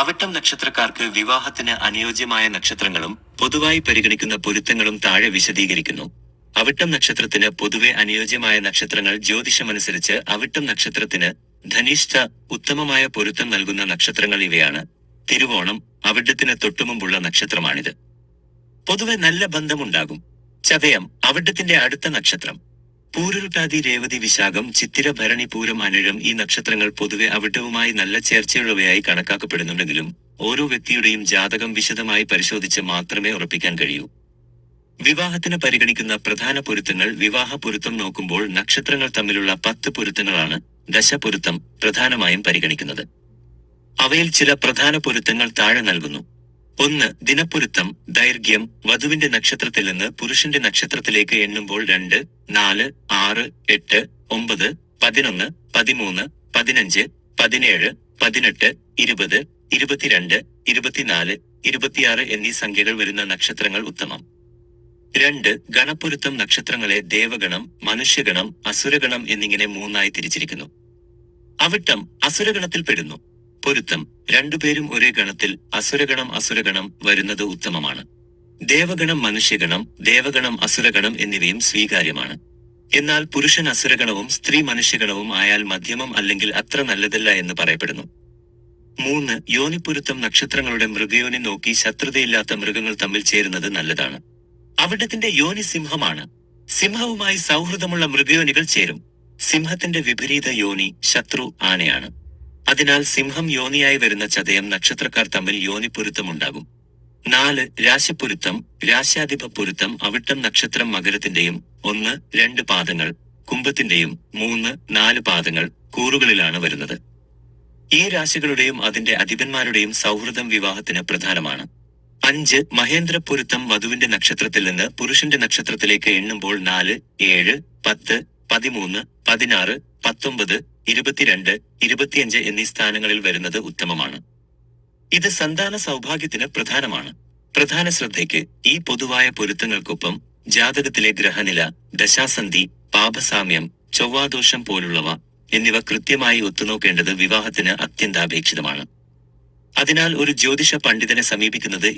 അവിട്ടം നക്ഷത്രക്കാർക്ക് വിവാഹത്തിന് അനുയോജ്യമായ നക്ഷത്രങ്ങളും പൊതുവായി പരിഗണിക്കുന്ന പൊരുത്തങ്ങളും താഴെ വിശദീകരിക്കുന്നു. അവിട്ടം നക്ഷത്രത്തിന് പൊതുവെ അനുയോജ്യമായ നക്ഷത്രങ്ങൾ. ജ്യോതിഷമനുസരിച്ച് അവിട്ടം നക്ഷത്രത്തിന് ധനിഷ്ഠ ഉത്തമമായ പൊരുത്തം നൽകുന്ന നക്ഷത്രങ്ങൾ ഇവയാണ്. തിരുവോണം അവിട്ടത്തിന് തൊട്ടുമുമ്പുള്ള നക്ഷത്രമാണിത്. പൊതുവെ നല്ല ബന്ധമുണ്ടാകും. ചതയം അവിട്ടത്തിന്റെ അടുത്ത നക്ഷത്രം. പൂരുരുട്ടാതി രേവതി വിശാഖം ചിത്തിര ഭരണി പൂരം അനിഴം ഈ നക്ഷത്രങ്ങൾ പൊതുവെ അവിട്ടവുമായി നല്ല ചേർച്ചയുള്ളവയായി കണക്കാക്കപ്പെടുന്നുണ്ടെങ്കിലും ഓരോ വ്യക്തിയുടെയും ജാതകം വിശദമായി പരിശോധിച്ച് മാത്രമേ ഉറപ്പിക്കാൻ കഴിയൂ. വിവാഹത്തിന് പരിഗണിക്കുന്ന പ്രധാന പൊരുത്തങ്ങൾ. വിവാഹ പൊരുത്തം നോക്കുമ്പോൾ നക്ഷത്രങ്ങൾ തമ്മിലുള്ള 10 പൊരുത്തങ്ങളാണ് ദശപൊരുത്തം പ്രധാനമായും പരിഗണിക്കുന്നത്. അവയിൽ ചില പ്രധാന പൊരുത്തങ്ങൾ താഴെ നൽകുന്നു. 1. ദിനപ്പൊരുത്തം. ദൈർഘ്യം. വധുവിന്റെ നക്ഷത്രത്തിൽ നിന്ന് പുരുഷന്റെ നക്ഷത്രത്തിലേക്ക് എണ്ണുമ്പോൾ 2, 4, 6, 8, 9, 11, 13, 15, 17, 18, 20, 22, 24, 26 എന്നീ സംഖ്യകൾ വരുന്ന നക്ഷത്രങ്ങൾ ഉത്തമം. 2. ഗണപ്പൊരുത്തം. നക്ഷത്രങ്ങളെ ദേവഗണം, മനുഷ്യഗണം, അസുരഗണം എന്നിങ്ങനെ 3ആയി തിരിച്ചിരിക്കുന്നു. അവിട്ടം അസുരഗണത്തിൽ പെടുന്നു. പൊരുത്തം. രണ്ടുപേരും ഒരേ ഗണത്തിൽ അസുരഗണം വരുന്നത് ഉത്തമമാണ്. ദേവഗണം മനുഷ്യഗണം, ദേവഗണം അസുരഗണം എന്നിവയും സ്വീകാര്യമാണ്. എന്നാൽ പുരുഷൻ അസുരഗണവും സ്ത്രീ മനുഷ്യഗണവും ആയാൽ മധ്യമം അല്ലെങ്കിൽ അത്ര നല്ലതല്ല എന്ന് പറയപ്പെടുന്നു. 3. യോനിപ്പൊരുത്തം. നക്ഷത്രങ്ങളുടെ മൃഗയോനി നോക്കി ശത്രുതയില്ലാത്ത മൃഗങ്ങൾ തമ്മിൽ ചേരുന്നത് നല്ലതാണ്. അവിട്ടത്തിന്റെ യോനി സിംഹമാണ്. സിംഹവുമായി സൗഹൃദമുള്ള മൃഗയോനികൾ ചേരും. സിംഹത്തിന്റെ വിപരീത യോനി ശത്രു ആനയാണ്. അതിനാൽ സിംഹം യോനിയായി വരുന്ന ചതയം നക്ഷത്രക്കാർ തമ്മിൽ യോനിപ്പൊരുത്തമുണ്ടാകും. 4. രാശിപ്പൊരുത്തം. രാശ്യാധിപ പൊരുത്തം. അവിട്ടം നക്ഷത്രം മകരത്തിന്റെയും 1, 2 പാദങ്ങൾ, കുംഭത്തിന്റെയും 3, 4 പാദങ്ങൾ കൂറുകളിലാണ് വരുന്നത്. ഈ രാശികളുടെയും അതിന്റെ അധിപന്മാരുടെയും സൗഹൃദം വിവാഹത്തിന് പ്രധാനമാണ്. 5. മഹേന്ദ്രപ്പൊരുത്തം. വധുവിന്റെ നക്ഷത്രത്തിൽ നിന്ന് പുരുഷന്റെ നക്ഷത്രത്തിലേക്ക് എണ്ണുമ്പോൾ 4, 7, 10, 13, 16, 19, 22, 25 എന്നീ സ്ഥാനങ്ങളിൽ വരുന്നത് ഉത്തമമാണ്. ഇത് സന്താന സൗഭാഗ്യത്തിന് പ്രധാനമാണ്. പ്രധാന ശ്രദ്ധയ്ക്ക് ഈ പൊതുവായ പൊരുത്തങ്ങൾക്കൊപ്പം ജാതകത്തിലെ ഗ്രഹനില, ദശാസന്ധി, പാപസാമ്യം, ചൊവ്വാദോഷം പോലുള്ളവ എന്നിവ കൃത്യമായി ഒത്തുനോക്കേണ്ടത് വിവാഹത്തിന് അത്യന്താപേക്ഷിതമാണ്. അതിനാൽ ഒരു ജ്യോതിഷ പണ്ഡിതനെ സമീപിക്കുന്നത്